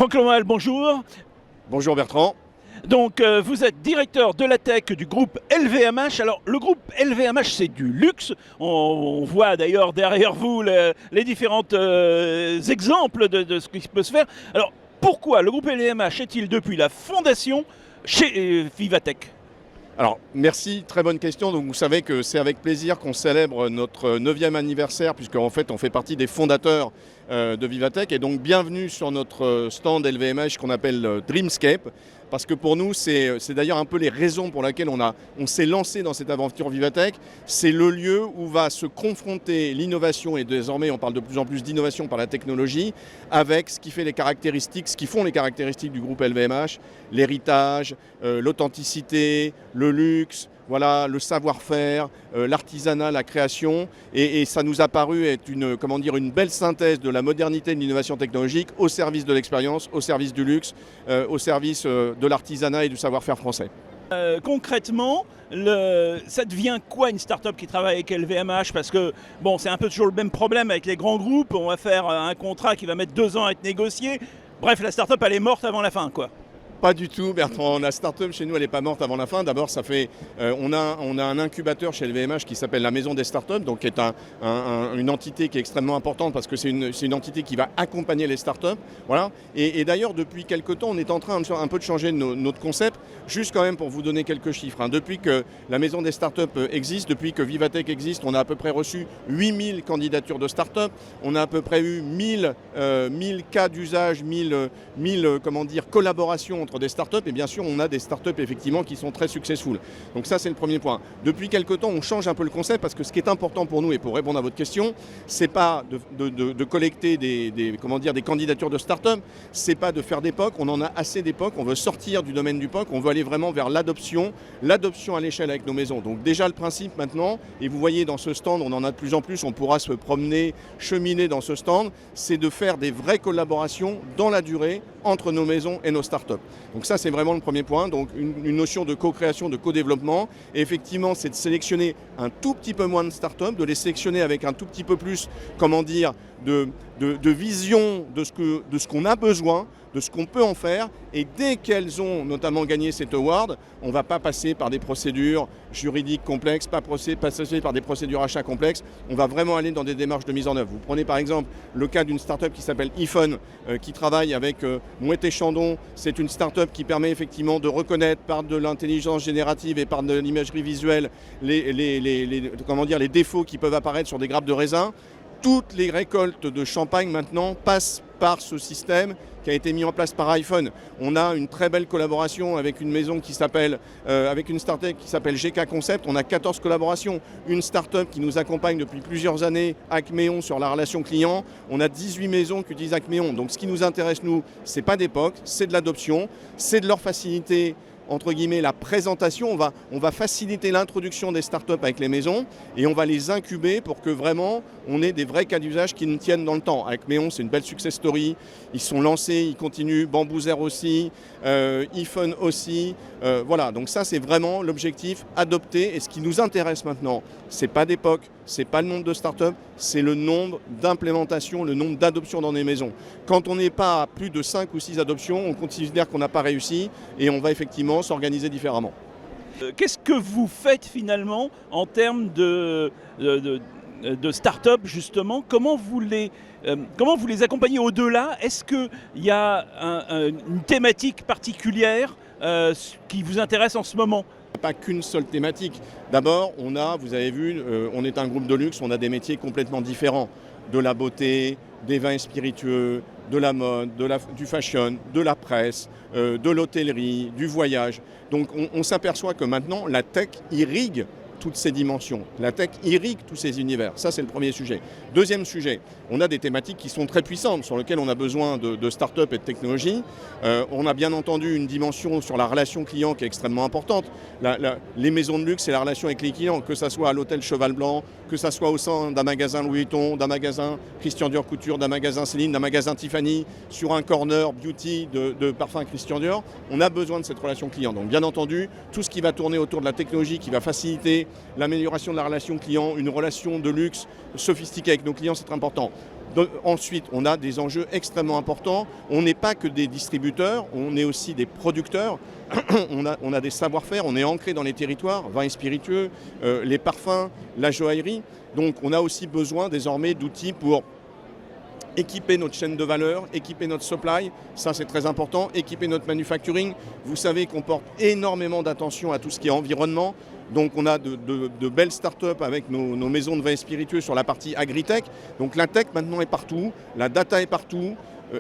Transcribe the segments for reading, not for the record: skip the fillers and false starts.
Franck Lomal, bonjour. Bonjour Bertrand. Donc vous êtes directeur de la tech du groupe LVMH. Alors le groupe LVMH c'est du luxe. On voit d'ailleurs derrière vous les différents exemples de ce qui peut se faire. Alors pourquoi le groupe LVMH est-il depuis la fondation chez Vivatech ? Alors merci, très bonne question. Donc vous savez que c'est avec plaisir qu'on célèbre notre 9e anniversaire puisque en fait on fait partie des fondateurs de Vivatech et donc bienvenue sur notre stand LVMH qu'on appelle Dreamscape. Parce que pour nous, c'est d'ailleurs un peu les raisons pour lesquelles on s'est lancé dans cette aventure Vivatech. C'est le lieu où va se confronter l'innovation, et désormais on parle de plus en plus d'innovation par la technologie, avec ce qui font les caractéristiques du groupe LVMH, l'héritage, l'authenticité, le luxe, voilà, le savoir-faire, l'artisanat, la création, et ça nous a paru être une belle synthèse de la modernité et de l'innovation technologique au service de l'expérience, au service du luxe, au service de l'artisanat et du savoir-faire français. Concrètement, ça devient quoi une start-up qui travaille avec LVMH ? Parce que bon, c'est un peu toujours le même problème avec les grands groupes, on va faire un contrat qui va mettre 2 ans à être négocié. Bref, la start-up elle est morte avant la fin, quoi. Pas du tout, Bertrand. La start-up chez nous, elle n'est pas morte avant la fin. D'abord, on a un incubateur chez LVMH qui s'appelle la Maison des Startups, donc qui est une entité qui est extrêmement importante parce que c'est une entité qui va accompagner les startups. Voilà. Et d'ailleurs, depuis quelques temps, on est en train un peu de changer notre concept. Juste quand même pour vous donner quelques chiffres. Depuis que la Maison des Startups existe, depuis que Vivatech existe, on a à peu près reçu 8000 candidatures de startups. On a à peu près eu 1000 cas d'usage, 1000 collaborations entre des startups, et bien sûr on a des startups effectivement qui sont très successful. Donc ça c'est le premier point. Depuis quelque temps on change un peu le concept parce que ce qui est important pour nous, et pour répondre à votre question, c'est pas de collecter des candidatures de startups, c'est pas de faire des POC, on en a assez des POC, on veut sortir du domaine du POC, on veut aller vraiment vers l'adoption à l'échelle avec nos maisons. Donc déjà le principe maintenant, et vous voyez dans ce stand on en a de plus en plus, on pourra se promener, cheminer dans ce stand, c'est de faire des vraies collaborations dans la durée entre nos maisons et nos startups. Donc ça, c'est vraiment le premier point. Donc une notion de co-création, de co-développement. Et effectivement, c'est de sélectionner un tout petit peu moins de startups, de les sélectionner avec un tout petit peu plus, de vision de ce qu'on a besoin, de ce qu'on peut en faire. Et dès qu'elles ont notamment gagné cet award, on ne va pas passer par des procédures juridiques complexes, pas passer par des procédures achats complexes. On va vraiment aller dans des démarches de mise en œuvre. Vous prenez par exemple le cas d'une start-up qui s'appelle iPhone, qui travaille avec Moët et Chandon. C'est une start-up qui permet effectivement de reconnaître par de l'intelligence générative et par de l'imagerie visuelle les défauts qui peuvent apparaître sur des grappes de raisin. Toutes les récoltes de champagne maintenant passent par ce système qui a été mis en place par iPhone. On a une très belle collaboration avec une maison avec une start-up qui s'appelle GK Concept. On a 14 collaborations. Une start-up qui nous accompagne depuis plusieurs années, Acméon, sur la relation client. On a 18 maisons qui utilisent Acméon. Donc ce qui nous intéresse, nous, c'est pas d'époque, c'est de l'adoption, c'est de leur faciliter entre guillemets la présentation, on va faciliter l'introduction des startups avec les maisons et on va les incuber pour que vraiment on ait des vrais cas d'usage qui nous tiennent dans le temps. Avec Méon, c'est une belle success story, ils sont lancés, ils continuent, Bambouzer aussi, iPhone aussi, voilà, donc ça c'est vraiment l'objectif, adopter. Et ce qui nous intéresse maintenant, c'est pas d'époque, c'est pas le nombre de startups, c'est le nombre d'implémentations, le nombre d'adoptions dans les maisons. Quand on n'est pas à plus de 5 ou 6 adoptions, on considère qu'on n'a pas réussi et on va effectivement s'organiser différemment. Qu'est-ce que vous faites finalement en termes de start-up justement ? Comment vous les accompagnez au-delà ? Est-ce qu'il y a une thématique particulière qui vous intéresse en ce moment ? Pas qu'une seule thématique. D'abord, vous avez vu, on est un groupe de luxe, on a des métiers complètement différents. De la beauté, des vins et spiritueux, de la mode, du fashion, de la presse, de l'hôtellerie, du voyage. Donc on s'aperçoit que maintenant, la tech irrigue toutes ces dimensions. La tech irrigue tous ces univers. Ça, c'est le premier sujet. Deuxième sujet, on a des thématiques qui sont très puissantes, sur lesquelles on a besoin de start-up et de technologie. On a bien entendu une dimension sur la relation client qui est extrêmement importante. Les maisons de luxe, c'est la relation avec les clients, que ce soit à l'hôtel Cheval Blanc, que ce soit au sein d'un magasin Louis Vuitton, d'un magasin Christian Dior Couture, d'un magasin Céline, d'un magasin Tiffany, sur un corner beauty de parfum Christian Dior. On a besoin de cette relation client. Donc bien entendu, tout ce qui va tourner autour de la technologie, qui va faciliter l'amélioration de la relation client, une relation de luxe sophistiquée avec nos clients, c'est très important. Ensuite, on a des enjeux extrêmement importants. On n'est pas que des distributeurs, on est aussi des producteurs. On a des savoir-faire, on est ancré dans les territoires, vins et spiritueux, les parfums, la joaillerie. Donc on a aussi besoin désormais d'outils pour équiper notre chaîne de valeur, équiper notre supply, ça c'est très important, équiper notre manufacturing. Vous savez qu'on porte énormément d'attention à tout ce qui est environnement. Donc on a de belles startups avec nos maisons de vins et spiritueux sur la partie agritech. Donc la tech maintenant est partout, la data est partout.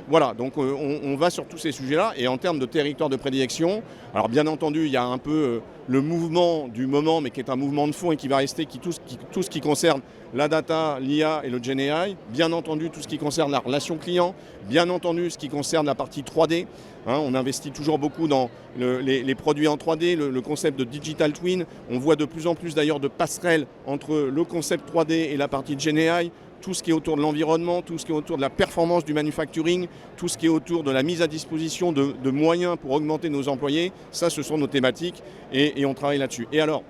Voilà, donc on va sur tous ces sujets-là. Et en termes de territoire de prédilection, alors bien entendu, il y a un peu le mouvement du moment, mais qui est un mouvement de fond et qui va rester tout ce qui concerne la data, l'IA et le GenAI. Bien entendu, tout ce qui concerne la relation client. Bien entendu, ce qui concerne la partie 3D. On investit toujours beaucoup dans les produits en 3D, le concept de digital twin. On voit de plus en plus d'ailleurs de passerelles entre le concept 3D et la partie GenAI. Tout ce qui est autour de l'environnement, tout ce qui est autour de la performance du manufacturing, tout ce qui est autour de la mise à disposition de moyens pour augmenter nos employés, ça ce sont nos thématiques et on travaille là-dessus. Et alors,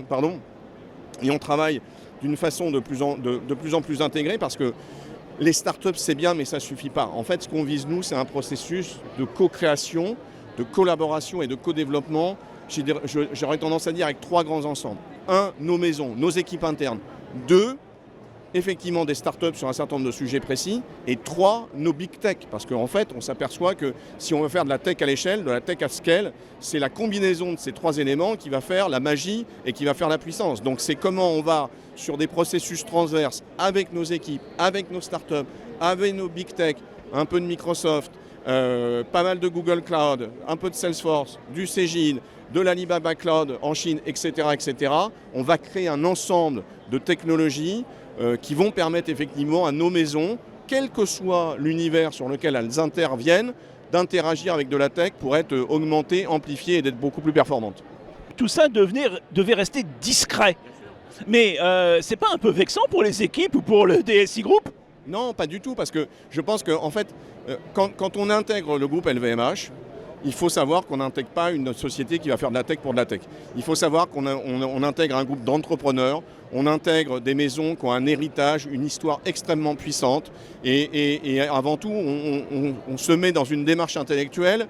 pardon, et on travaille d'une façon de plus en plus intégrée parce que les startups c'est bien mais ça ne suffit pas. En fait ce qu'on vise nous c'est un processus de co-création, de collaboration et de co-développement, j'aurais tendance à dire avec 3 grands ensembles. 1, nos maisons, nos équipes internes. 2, effectivement des startups sur un certain nombre de sujets précis. Et 3, nos big tech. Parce qu'en fait, on s'aperçoit que si on veut faire de la tech à l'échelle, de la tech à scale, c'est la combinaison de ces 3 éléments qui va faire la magie et qui va faire la puissance. Donc c'est comment on va sur des processus transverses avec nos équipes, avec nos startups, avec nos big tech, un peu de Microsoft, pas mal de Google Cloud, un peu de Salesforce, du Cegid, de l'Alibaba Cloud en Chine, etc., etc. On va créer un ensemble de technologies qui vont permettre effectivement à nos maisons, quel que soit l'univers sur lequel elles interviennent, d'interagir avec de la tech pour être augmentées, amplifiées et d'être beaucoup plus performantes. Tout ça devait rester discret. Mais c'est pas un peu vexant pour les équipes ou pour le DSI Group ? Non, pas du tout, parce que je pense que en fait, quand on intègre le groupe LVMH, il faut savoir qu'on n'intègre pas une société qui va faire de la tech pour de la tech. Il faut savoir qu'on intègre un groupe d'entrepreneurs, on intègre des maisons qui ont un héritage, une histoire extrêmement puissante. Et avant tout, on se met dans une démarche intellectuelle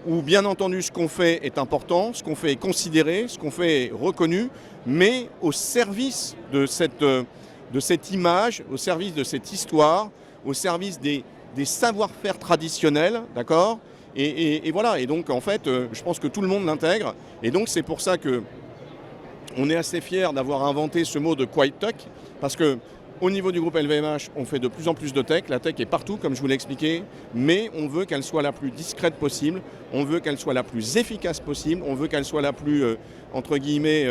où, bien entendu, ce qu'on fait est important, ce qu'on fait est considéré, ce qu'on fait est reconnu, mais au service de cette image, au service de cette histoire, au service des savoir-faire traditionnels, d'accord ? Et voilà, et donc en fait, je pense que tout le monde l'intègre. Et donc c'est pour ça qu'on est assez fiers d'avoir inventé ce mot de Quiet Tech, parce qu'au niveau du groupe LVMH, on fait de plus en plus de tech. La tech est partout, comme je vous l'ai expliqué, mais on veut qu'elle soit la plus discrète possible, on veut qu'elle soit la plus efficace possible, on veut qu'elle soit la plus, entre guillemets,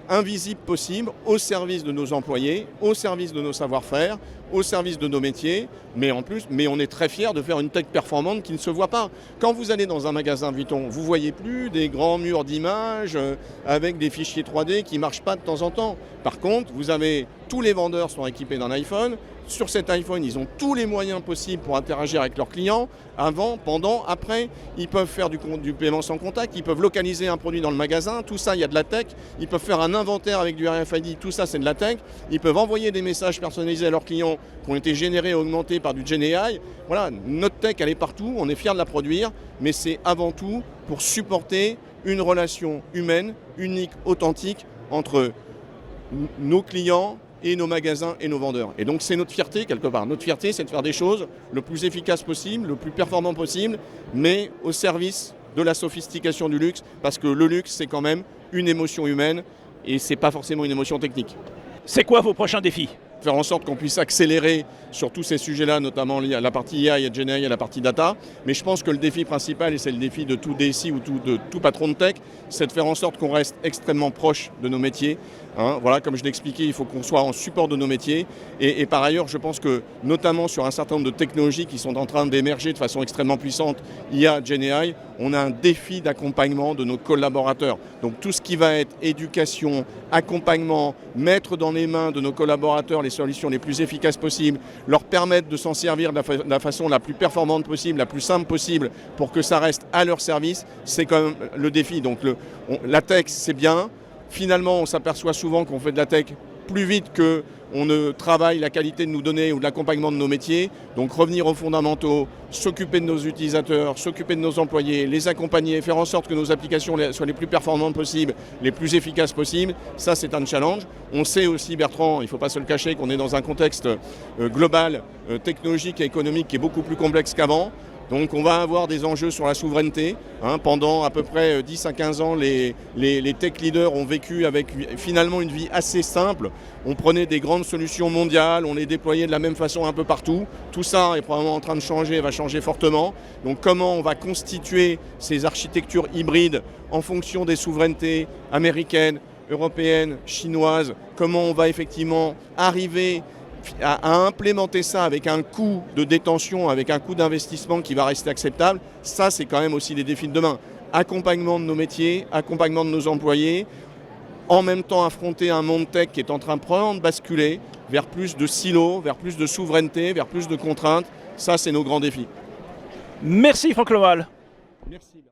invisible possible, au service de nos employés, au service de nos savoir-faire, au service de nos métiers, mais on est très fiers de faire une tech performante qui ne se voit pas. Quand vous allez dans un magasin Vuitton, vous ne voyez plus des grands murs d'images avec des fichiers 3D qui ne marchent pas de temps en temps. Par contre, tous les vendeurs sont équipés d'un iPhone. Sur cet iPhone, ils ont tous les moyens possibles pour interagir avec leurs clients, avant, pendant, après. Ils peuvent faire du paiement sans contact, ils peuvent localiser un produit dans le magasin, tout ça, il y a de la tech. Ils peuvent faire un inventaire avec du RFID, tout ça, c'est de la tech. Ils peuvent envoyer des messages personnalisés à leurs clients qui ont été générés et augmentés par du GenAI. Voilà, notre tech, elle est partout, on est fiers de la produire, mais c'est avant tout pour supporter une relation humaine, unique, authentique, entre nos clients et nos magasins et nos vendeurs. Et donc c'est notre fierté quelque part. Notre fierté, c'est de faire des choses le plus efficace possible, le plus performant possible, mais au service de la sophistication du luxe, parce que le luxe, c'est quand même une émotion humaine et c'est pas forcément une émotion technique. C'est quoi vos prochains défis ? Faire en sorte qu'on puisse accélérer sur tous ces sujets-là, notamment la partie IA et GenAI et la partie data. Mais je pense que le défi principal, et c'est le défi de tout DSI ou de tout patron de tech, c'est de faire en sorte qu'on reste extrêmement proche de nos métiers. Voilà, comme je l'ai expliqué, il faut qu'on soit en support de nos métiers. Et par ailleurs, je pense que, notamment sur un certain nombre de technologies qui sont en train d'émerger de façon extrêmement puissante, IA, GenAI, on a un défi d'accompagnement de nos collaborateurs. Donc tout ce qui va être éducation, accompagnement, mettre dans les mains de nos collaborateurs les solutions les plus efficaces possibles, leur permettre de s'en servir de la façon la plus performante possible, la plus simple possible, pour que ça reste à leur service, c'est quand même le défi. Donc la tech, c'est bien. Finalement, on s'aperçoit souvent qu'on fait de la tech plus vite qu'on ne travaille la qualité de nos données ou de l'accompagnement de nos métiers. Donc revenir aux fondamentaux, s'occuper de nos utilisateurs, s'occuper de nos employés, les accompagner, faire en sorte que nos applications soient les plus performantes possibles, les plus efficaces possibles. Ça, c'est un challenge. On sait aussi, Bertrand, il ne faut pas se le cacher, qu'on est dans un contexte global, technologique et économique qui est beaucoup plus complexe qu'avant. Donc on va avoir des enjeux sur la souveraineté. Pendant à peu près 10 à 15 ans, les tech leaders ont vécu avec finalement une vie assez simple. On prenait des grandes solutions mondiales, on les déployait de la même façon un peu partout. Tout ça est probablement en train de changer, va changer fortement. Donc comment on va constituer ces architectures hybrides en fonction des souverainetés américaines, européennes, chinoises, comment on va effectivement arriver à implémenter ça avec un coût de détention, avec un coût d'investissement qui va rester acceptable, ça c'est quand même aussi des défis de demain. Accompagnement de nos métiers, accompagnement de nos employés, en même temps affronter un monde tech qui est en train de basculer vers plus de silos, vers plus de souveraineté, vers plus de contraintes. Ça c'est nos grands défis. Merci Franck Leval. Merci.